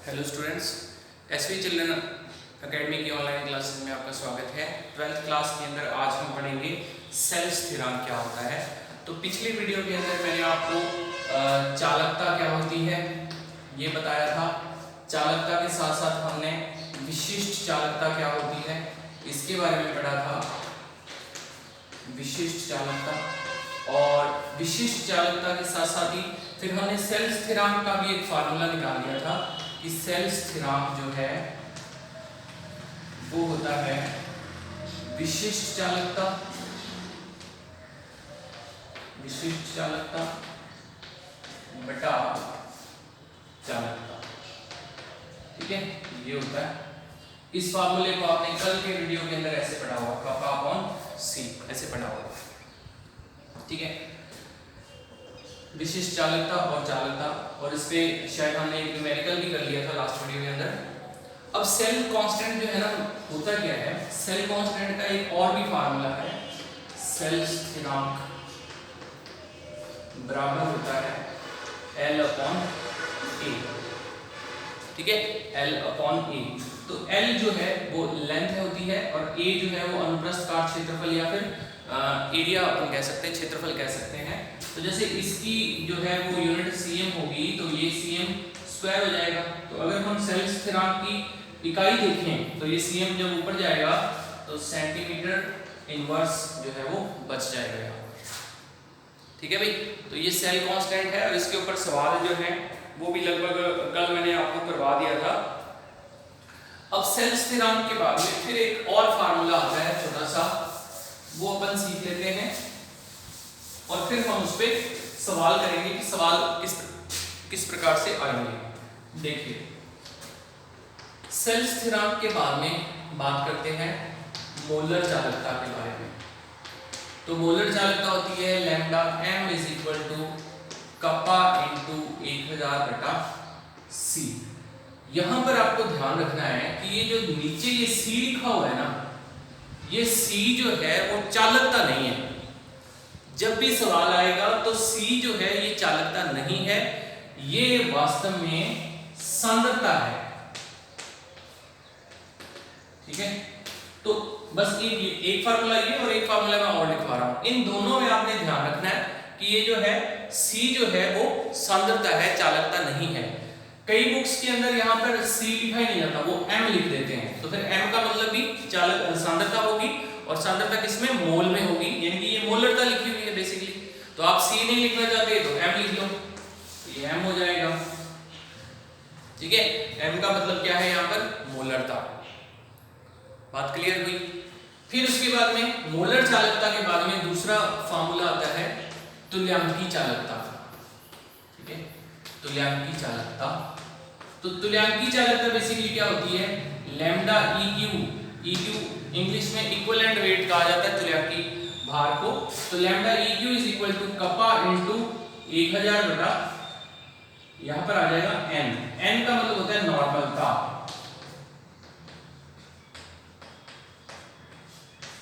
Hello students, SV children academy की online classes में आपका स्वागत है। 12th क्लास के अंदर आज हम पढ़ेंगे सेल्फ स्थिरांक क्या होता है। तो पिछली वीडियो के अंदर मैंने आपको चालकता क्या होती है ये बताया था। चालकता के साथ साथ हमने विशिष्ट चालकता क्या होती है इसके बारे में पढ़ा था। विशिष्ट चालकता और विशिष्ट चालकता के साथ साथ ही फिर हमने सेल्फ स्थिरांक का भी एक फार्मूला निकाल लिया था कि सेल्फ स्थिरांक जो है वो होता है विशिष्ट चालकता बटा चालकता। ठीक है, ये होता है। इस फार्मूले को आपने कल के वीडियो के अंदर ऐसे पढ़ा हुआ, कपा अपॉन सी ऐसे पढ़ा हुआ। ठीक है, विशिष्ट चालकता और चालकता, और इस पे शायद हमने एक न्यूमेरिकल भी कर लिया था लास्ट वीडियो के अंदर। अब सेल कांस्टेंट जो है ना, होता क्या है, सेल कांस्टेंट का एक और भी फार्मूला है। सेल स्थिरांक बराबर होता है L अपॉन A। ठीक है, L अपॉन A। तो L जो है वो लेंथ होती है और A जो है वो अनुप्रस्थ काट क्षेत्रफल या फिर एरिया अपन कह सकते हैं, क्षेत्रफल कह सकते हैं। तो जैसे इसकी जो है वो यूनिट cm होगी तो ये cm स्क्वायर हो जाएगा। तो अगर हम सेल स्थिरांक की इकाई देखें तो ये cm जब ऊपर जाएगा तो सेंटीमीटर इनवर्स जो है वो बच जाएगा यहाँ पर। ठीक है भाई, तो ये सेल कांस्टेंट है और इसके ऊपर सवाल जो है वो भी लगभग कल मैंने आपको करवा दिया था। अब सेल स्थिरांक के बाद में फिर एक और फार्मूला आता है छोटा सा, वो अपन सीख लेते हैं और फिर हम उस पर सवाल करेंगे कि सवाल किस प्रकार से आएंगे। देखिए, सेल स्थिरांक के बाद में बात करते हैं मोलर चालकता के बारे में। तो मोलर चालकता होती है lambda m is equal to kappa into 1000 बटा सी। यहां पर आपको ध्यान रखना है कि ये जो नीचे ये सी लिखा हुआ है ना, ये सी जो है वो चालकता नहीं है। जब भी सवाल आएगा तो सी जो है ये चालकता नहीं है, ये वास्तव में सांद्रता है। ठीक है, तो बस एक फार्मूला ये और एक फार्मूला मैं और लिखवा रहा हूं। इन दोनों में आपने ध्यान रखना है कि ये जो है सी जो है वो सांद्रता है, चालकता नहीं है। कई बुक्स के अंदर यहाँ पर सी लिखा ही नहीं जाता, वो m लिख देते हैं। तो फिर m का मतलब भी सांद्रता होगी और सांद्रता किसमें, मोल में होगी, यानी कि ये मोलरता लिखी हुई है बेसिकली। तो आप c नहीं लिखना चाहते तो m लिख लो, तो ये m हो जाएगा। ठीक है, m का मतलब क्या है यहाँ पर, मोलरता। बात क्लियर हुई। फिर उसके बाद में मोलर चालकता के बाद में दूसरा फार्मूला आता है तुल्यांकी चालकता। ठीक है, तुल्यांकी चालकता। तो तुल्यांकी चालकता बेसिकली क्या होती है, लैम्डा EQ इंग्लिश में इक्विवेलेंट वेट कहा जाता है तुल्यांकी भार को। तो lambda EQ is equal to kappa into 1000 बटा, यहां पर आ जाएगा n का मतलब होता है नॉर्मलता।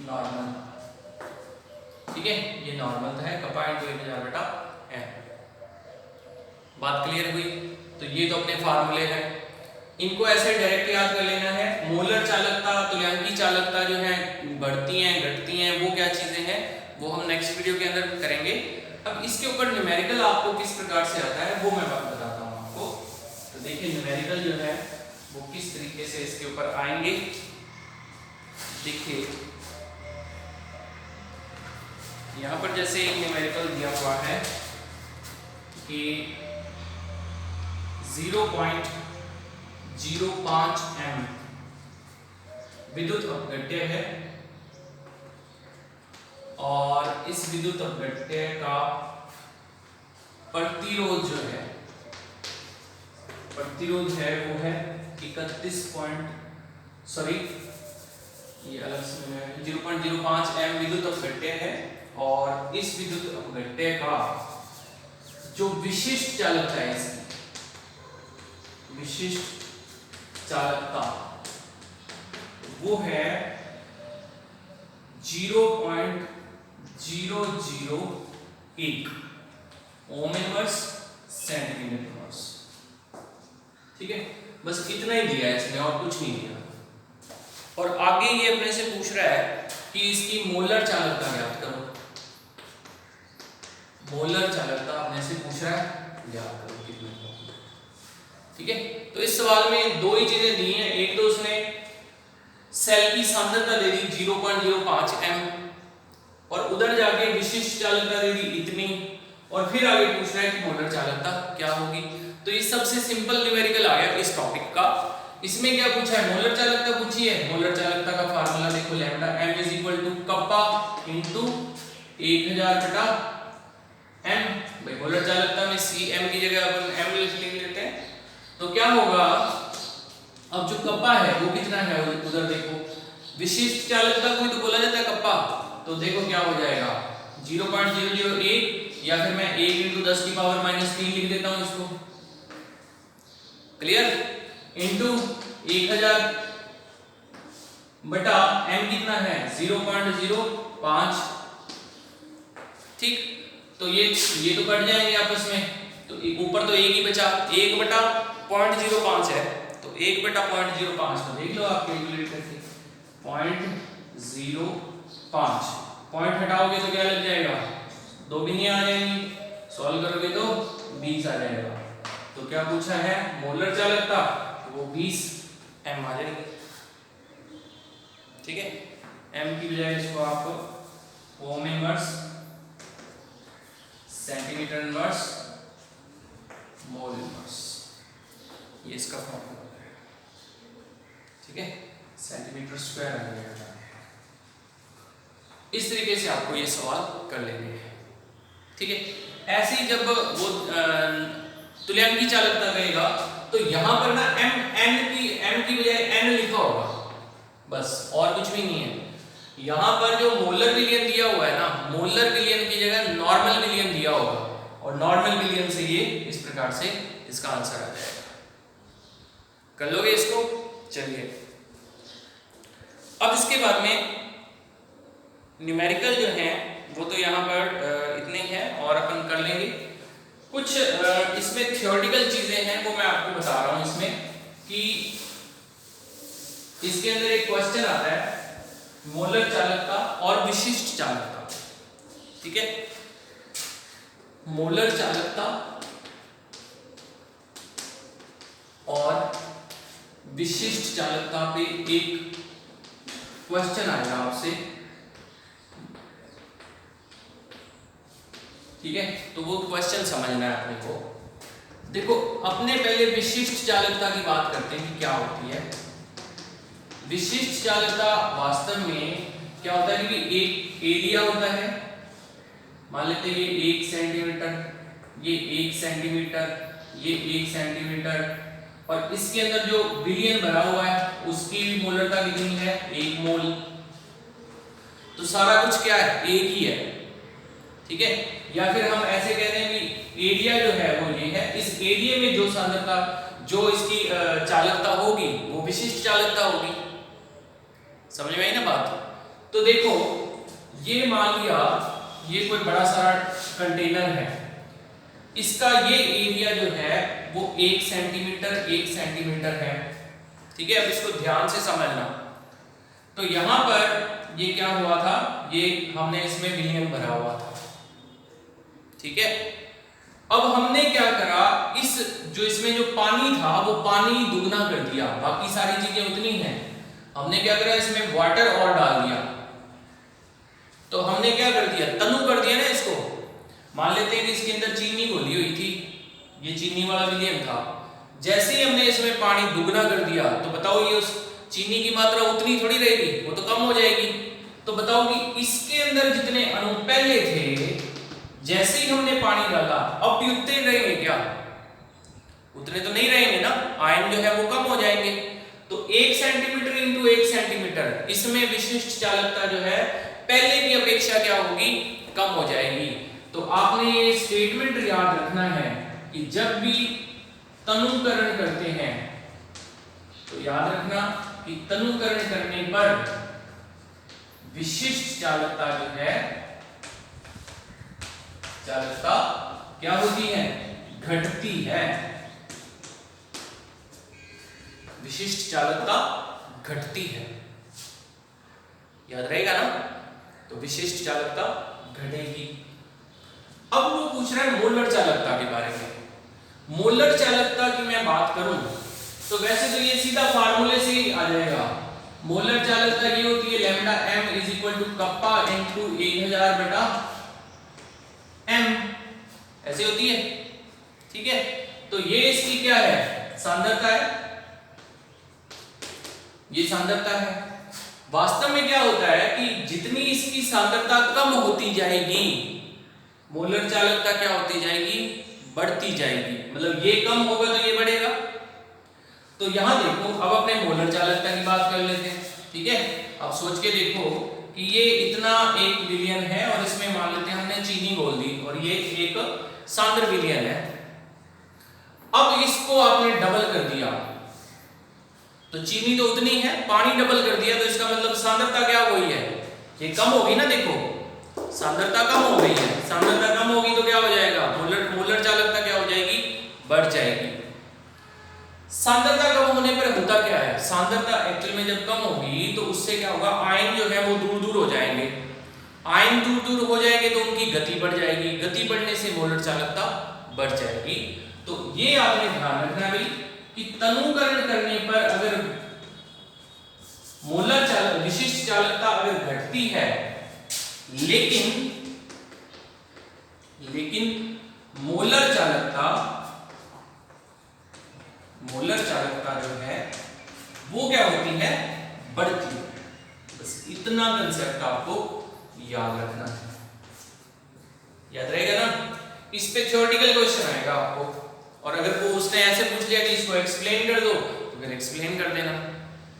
नॉर्मल, ठीक है, ये नॉर्मल है, कपा इंटू 1000 बटा n। बात क्लियर हुई। तो ये तो अपने फार्मूले हैं, इनको ऐसे डायरेक्ट याद कर लेना है। मोलर चालकता, तुल्यांकी चालकता जो है बढ़ती हैं घटती हैं, वो क्या चीजें हैं वो हम नेक्स्ट वीडियो के अंदर करेंगे। अब इसके ऊपर न्यूमेरिकल आपको किस प्रकार से आता है वो मैं बात बताता हूँ आपको। तो देखिए न्यूमेरिकल जो है वो किस तरीके से इसके ऊपर आएंगे। देखिए यहाँ पर जैसे एक न्यूमेरिकल दिया हुआ है कि 0.05 m विद्युत अपघट्य है और इस विद्युत अपघट्य का प्रतिरोध जो है, प्रतिरोध है वो है 0.05 m विद्युत अपघट्य है और इस विद्युत अपघट्य का जो विशिष्ट चालकता है, इसकी विशिष्ट चालकता वो है 0.001 ओम इनवर्स सेंटीमीटर इनवर्स। ठीक है, बस इतना ही दिया है इसने और कुछ नहीं दिया। और आगे ये अपने से पूछ रहा है कि इसकी मोलर चालकता ज्ञात करो। मोलर चालकता अपने से पूछ रहा है, ज्ञात करो कितनी। ठीक है, तो इस सवाल में दो ही चीजें दी हैं। एक तो उसने सेल की सांद्रता दे दी 0.05 m और उधर जाके विशिष्ट चालकता दे दी इतनी, और फिर आगे पूछ रहा है कि मोलर चालकता क्या होगी। तो ये सबसे सिंपल न्यूमेरिकल आ गया इस टॉपिक का। इसमें क्या पूछा है, मोलर चालकता पूछी है। मोलर चालकता का फार्मूला देखो, lambda m is equal to kappa into 1000 बटा m। भाई मोलर चालकता में cm की जगह अपन m लिख लेते हैं, तो क्या होगा, अब जो कप्पा है वो कितना है, उधर देखो विशिष्ट चालकता को ही तो बोला जाता है कप्पा। तो देखो क्या हो जाएगा 0.001 या फिर मैं 1 × 10⁻³ लिख देता हूं इसको, क्लियर, इनटू 1000 बटा m कितना है 0.05। ठीक, तो ये तो कट जाएंगे आपस में, तो ऊपर तो एक ही बचा, 1 बटा 0.05 है, तो 1 बटा 0.05 तो देख लो आप कैलकुलेट करके 0.05। पॉइंट हटाओगे तो क्या लग जाएगा, 2 भी नहीं आ जाएंगी, सॉल्व करोगे तो 20 आ जाएगा। तो क्या पूछा है, मोलर चालकता, तो वो 20 m आ जाएगी। ठीक है, m की बजाय इसको आप ohm inverse centimetre inverse mole inverse, ये इसका फॉर्मूला है। ठीक है, सेंटीमीटर स्क्वायर आ जाएगा। इस तरीके से आपको ये सवाल कर लेंगे। ठीक है, ऐसे ही जब वो तुल्यांक की चालकता कहेगा तो यहां पर ना m की बजाय n लिखा होगा, बस और कुछ भी नहीं है। यहां पर जो मोलर विलियन दिया हुआ है ना, मोलर विलियन की जगह नॉर्मल विलियन दिया होगा, और नॉर्मल विलियन से ये इस प्रकार से इसका आंसर आ जाएगा। कर लोगे इसको, चलिए। अब इसके बाद में न्यूमेरिकल जो है वो तो यहाँ पर इतने ही है, और अपन कर लेंगे कुछ इसमें थियोरेटिकल चीजें हैं, वो मैं आपको बता रहा हूँ इसमें, कि इसके अंदर एक क्वेश्चन आता है मोलर चालकता और विशिष्ट चालकता। ठीक है, मोलर चालकता और विशिष्ट चालकता पे एक क्वेश्चन आएगा आपसे। ठीक है, तो वो क्वेश्चन समझना है अपने को। देखो, अपने पहले विशिष्ट चालकता की बात करते हैं कि क्या होती है। विशिष्ट चालकता वास्तव में क्या होता है कि एक एरिया होता है, मान लेते हैं ये 1 सेंटीमीटर, ये 1 सेंटीमीटर, ये 1 सेंटीमीटर, और इसके अंदर जो विलियन भरा हुआ है उसकी मोलरता कितनी है, 1 मोल। तो सारा कुछ क्या है, एक ही है। ठीक है, या फिर हम ऐसे कहते हैं कि एरिया जो है वो ये है, इस एरिया में जो सांद्रता, जो इसकी चालकता होगी वो विशिष्ट चालकता होगी। समझ में आई ना बात। तो देखो, ये मान लिया ये कोई बड़ा सारा कंटेनर है, इसका ये एरिया जो है वो 1 सेंटीमीटर है। ठीक है, अब इसको ध्यान से समझना। तो यहां पर ये क्या हुआ था, ये हमने इसमें विलियन भरा हुआ था। ठीक है, अब हमने क्या करा, इस जो इसमें जो पानी था वो पानी दुगना कर दिया, बाकी सारी चीजें उतनी हैं। हमने क्या करा, इसमें वाटर और डाल दिया। तो हमने क्या कर दिया, तनु कर दिया ना इसको। मान लेते हैं कि इसके अंदर चीनी घोली हुई थी, ये चीनी वाला विलियन था। जैसे ही हमने इसमें पानी दुगना कर दिया तो बताओ ये उस चीनी की मात्रा उतनी थोड़ी रहेगी, वो तो कम हो जाएगी। तो बताओ कि इसके अंदर जितने अणु पहले थे, जैसे ही हमने पानी डाला अब भी उतने रहेंगे क्या, उतने तो नहीं रहेंगे ना, आयन जो है वो कम हो जाएंगे। तो 1 सेंटीमीटर इंटू 1 सेंटीमीटर, इसमें विशिष्ट चालकता जो है पहले की अपेक्षा क्या होगी, कम हो जाएगी। तो आपने ये स्टेटमेंट याद रखना है कि जब भी तनुकरण करते हैं तो याद रखना कि तनुकरण करने पर विशिष्ट चालकता जो है, चालकता क्या होती है, घटती है। विशिष्ट चालकता घटती है। याद रहेगा ना, तो विशिष्ट चालकता घटेगी। अब वो पूछ रहा है मोलर चालकता के बारे में। मोलर चालकता की मैं बात करूं तो वैसे तो ये सीधा फार्मूले से ही आ जाएगा। मोलर चालकता ये होती है lambda m is equal to kappa into 1000 बटा m, ऐसे होती है। ठीक है, तो ये इसकी क्या है, सांद्रता है, ये सांद्रता है। वास्तव में क्या होता है कि जितनी इसकी सांद्रता कम होती जाएगी, मोलर चालकता क्या होती जाएगी, बढ़ती जाएगी। मतलब ये कम होगा तो ये बढ़ेगा। तो यहां देखो, अब अपने मोलर चालकता की बात कर लेते हैं। ठीक है, अब सोच के देखो कि ये इतना एक विलयन है और इसमें मान लेते हैं हमने चीनी घोल दी और ये एक सांद्र विलयन है। अब इसको आपने डबल कर दिया, तो चीनी तो उतनी है, पानी डबल कर दिया, तो इसका मतलब सांद्रता क्या हो गई है, ये कम होगी ना। देखो सांद्रता कम हो गई है, सांद्रता कम होगी तो क्या हो जाएगा, मोलर चालकता क्या हो जाएगी, बढ़ जाएगी। सांद्रता कम होने पर होता क्या है, सांद्रता एक्चुअल में जब कम होगी तो उससे क्या होगा, आयन जो है वो दूर दूर हो जाएंगे। आयन दूर दूर हो जाएंगे तो उनकी गति बढ़ जाएगी, गति बढ़ने से मोलर चालकता बढ़ जाएगी। तो ये आपने ध्यान रखना भाई कि तनुकरण करने पर अगर मोलर चालक विशिष्ट चालकता अगर घटती है, लेकिन मोलर चालकता जो है वो क्या होती है, बढ़ती है। बस इतना कंसेप्ट आपको याद रखना है। याद रहेगा ना, इस पे थ्योरेटिकल क्वेश्चन आएगा आपको, और अगर वो उसने ऐसे पूछ लिया कि इसको एक्सप्लेन कर दो तो फिर एक्सप्लेन कर देना।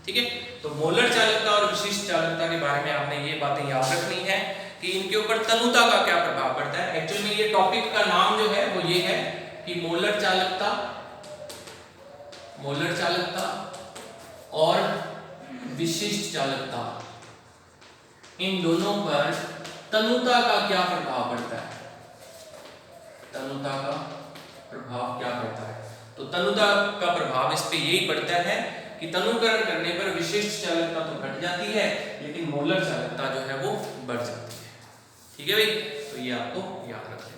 ठीक है, तो मोलर चालकता और विशिष्ट चालकता के बारे में आपने ये बातें याद रखनी है कि इनके ऊपर तनुता का क्या प्रभाव पड़ता है। एक्चुअल में ये टॉपिक का नाम जो है वो ये है कि मोलर चालकता और विशिष्ट चालकता, इन दोनों पर तनुता का क्या प्रभाव पड़ता है, तनुता का प्रभाव क्या पड़ता है। तो तनुता का प्रभाव इस पे यही पड़ता है कि तनुकरण करने पर विशिष्ट चालकता तो घट जाती है, लेकिन मोलर चालकता जो है वो बढ़ जाती है। ठीक है भाई, तो ये आपको याद रखना है।